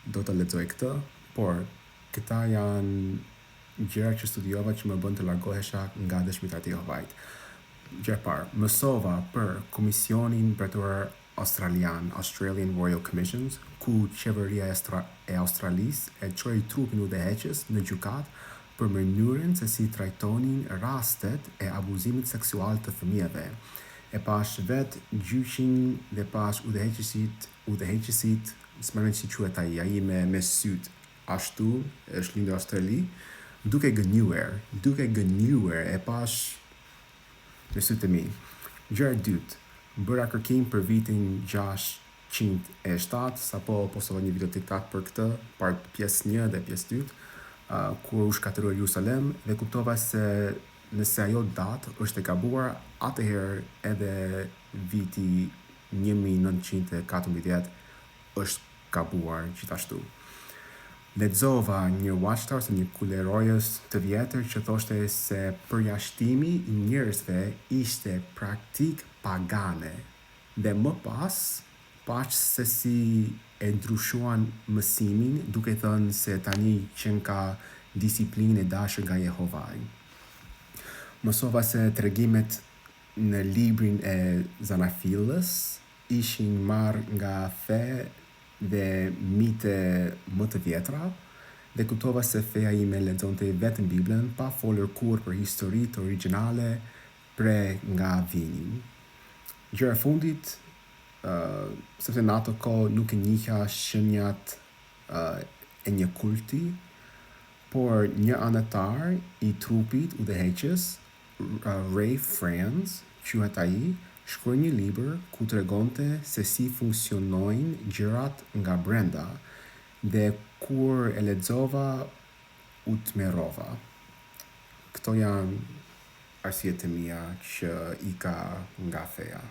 do të lexoj këtë, por këta janë gjëra që studiova që më bën të largohesha nga Dëshmitarët e Jehovait. Gjë e parë, mësova për Komisionin Mbretëror Australian, Australian Royal Commissions, ku qeveria e Australisë e çoi trupin udhëheqës në gjykat për mënyrën se si trajtonin rastet e abuzimit seksual të fëmijëve. E pash vet gjyqin dhe pash udhëheqësit, s'mërën si quhet ai me syt, ashtu është lindur Australi, duke gënjur e pash në sytë e mi. Gjëra e dytë, bëra kërkim për vitin 607, sapo postova një video TikTok për këtë, pjesë 1 dhe pjesë 2, kur u shkatërrua Jerusalem dhe kuptova se nëse ajo datë është e gabuar, atëherë edhe viti 1914 është gabuar gjithashtu. Lexova një Watchtower ose një kulerojës të vjetër që thoshte se përjashtimi i njerëzve ishte praktik pagane dhe më pas pash se si e ndryshuan mësimin, duke thënë se tani qenë ka disiplinë e dashur nga Jehovai. Mësova se tregimet në librin e Zanafillës ishin marrë nga fe dhe mite më të vjetra, dhe kuptova se feja ime lexonte vetëm Biblën pa folur kurrë për historitë origjinale pre nga vinin. Gjëra e fundit, sepse në ato kohë nuk e njihja shenjat e një kulti, por një anëtar i trupit udhëheqës, Ray Franz, quhet ai, shkroi një libër ku tregonte se si funksionojnë gjërat nga brenda, dhe kur e lexova u tmerrova. Këto janë arsyet e mia që ika nga feja.